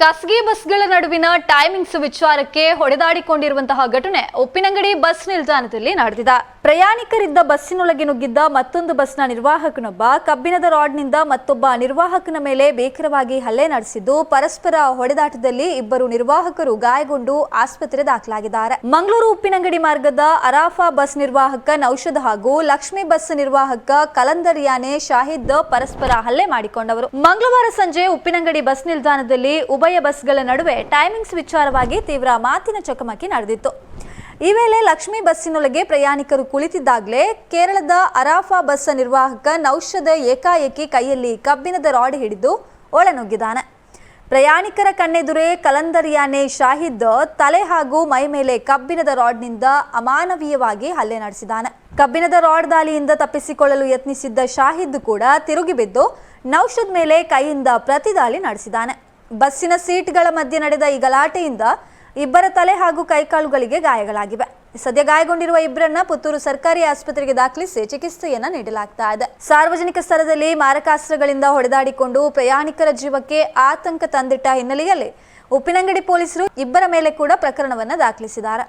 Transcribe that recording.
ಖಾಸಗಿ ಬಸ್ಗಳ ನಡುವಿನ ಟೈಮಿಂಗ್ಸ್ ವಿಚಾರಕ್ಕೆ ಹೊಡೆದಾಡಿಕೊಂಡಿರುವಂತಹ ಘಟನೆ ಉಪ್ಪಿನಂಗಡಿ ಬಸ್ ನಿಲ್ದಾಣದಲ್ಲಿ ನಡೆದಿದೆ. ಪ್ರಯಾಣಿಕರಿದ್ದ ಬಸ್ಸಿನೊಳಗೆ ನುಗ್ಗಿದ್ದ ಮತ್ತೊಂದು ಬಸ್ನ ನಿರ್ವಾಹಕನೊಬ್ಬ ಕಬ್ಬಿಣದ ರಾಡ್ನಿಂದ ಮತ್ತೊಬ್ಬ ನಿರ್ವಾಹಕನ ಮೇಲೆ ಬೇಕರವಾಗಿ ಹಲ್ಲೆ ನಡೆಸಿದ್ದು ಪರಸ್ಪರ ಹೊಡೆದಾಟದಲ್ಲಿ ಇಬ್ಬರು ನಿರ್ವಾಹಕರು ಗಾಯಗೊಂಡು ಆಸ್ಪತ್ರೆ ದಾಖಲಾಗಿದ್ದಾರೆ. ಮಂಗಳೂರು ಉಪ್ಪಿನಂಗಡಿ ಮಾರ್ಗದ ಅರಾಫಾ ಬಸ್ ನಿರ್ವಾಹಕ ನೌಷದ್ ಹಾಗೂ ಲಕ್ಷ್ಮಿ ಬಸ್ ನಿರ್ವಾಹಕ ಕಲಂದರಿಯಾನೆ ಶಾಹಿದ್ ಪರಸ್ಪರ ಹಲ್ಲೆ ಮಾಡಿಕೊಂಡವರು. ಮಂಗಳವಾರ ಸಂಜೆ ಉಪ್ಪಿನಂಗಡಿ ಬಸ್ ನಿಲ್ದಾಣದಲ್ಲಿ ಉಭಯ ಬಸ್ಗಳ ನಡುವೆ ಟೈಮಿಂಗ್ಸ್ ವಿಚಾರವಾಗಿ ತೀವ್ರ ಮಾತಿನ ಚಕಮಕಿ ನಡೆದಿತ್ತು. ಈ ವೇಳೆ ಲಕ್ಷ್ಮಿ ಬಸ್ಸಿನೊಳಗೆ ಪ್ರಯಾಣಿಕರು ಕುಳಿತಿದ್ದಾಗಲೇ ಕೇರಳದ ಅರಾಫಾ ಬಸ್ ನಿರ್ವಾಹಕ ನೌಷದ್ ಏಕಾಏಕಿ ಕೈಯಲ್ಲಿ ಕಬ್ಬಿಣದ ರಾಡ್ ಹಿಡಿದು ಒಳನುಗ್ಗಿದ್ದಾನೆ. ಪ್ರಯಾಣಿಕರ ಕಣ್ಣೆದುರೇ ಕಲಂದರಿಯಾನೆ ಶಾಹಿದ್ ತಲೆ ಹಾಗೂ ಮೈ ಮೇಲೆ ಕಬ್ಬಿಣದ ರಾಡ್ನಿಂದ ಅಮಾನವೀಯವಾಗಿ ಹಲ್ಲೆ ನಡೆಸಿದ್ದಾನೆ. ಕಬ್ಬಿಣದ ರಾಡ್ ದಾಳಿಯಿಂದ ತಪ್ಪಿಸಿಕೊಳ್ಳಲು ಯತ್ನಿಸಿದ್ದ ಶಾಹಿದ್ ಕೂಡ ತಿರುಗಿ ಬಿದ್ದು ನೌಷದ್ ಮೇಲೆ ಕೈಯಿಂದ ಪ್ರತಿದಾಳಿ ನಡೆಸಿದ್ದಾನೆ. ಬಸ್ಸಿನ ಸೀಟ್ಗಳ ಮಧ್ಯೆ ನಡೆದ ಈ ಗಲಾಟೆಯಿಂದ ಇಬ್ಬರ ತಲೆ ಹಾಗೂ ಕೈಕಾಲುಗಳಿಗೆ ಗಾಯಗಳಾಗಿವೆ. ಸದ್ಯ ಗಾಯಗೊಂಡಿರುವ ಇಬ್ಬರನ್ನ ಪುತ್ತೂರು ಸರ್ಕಾರಿ ಆಸ್ಪತ್ರೆಗೆ ದಾಖಲಿಸಿ ಚಿಕಿತ್ಸೆಯನ್ನ ನೀಡಲಾಗ್ತಾ ಇದೆ. ಸಾರ್ವಜನಿಕ ಸ್ಥಳದಲ್ಲಿ ಮಾರಕಾಸ್ತ್ರಗಳಿಂದ ಹೊಡೆದಾಡಿಕೊಂಡು ಪ್ರಯಾಣಿಕರ ಜೀವಕ್ಕೆ ಆತಂಕ ತಂದಿಟ್ಟ ಹಿನ್ನೆಲೆಯಲ್ಲಿ ಉಪ್ಪಿನಂಗಡಿ ಪೊಲೀಸರು ಇಬ್ಬರ ಮೇಲೆ ಕೂಡ ಪ್ರಕರಣವನ್ನ ದಾಖಲಿಸಿದ್ದಾರೆ.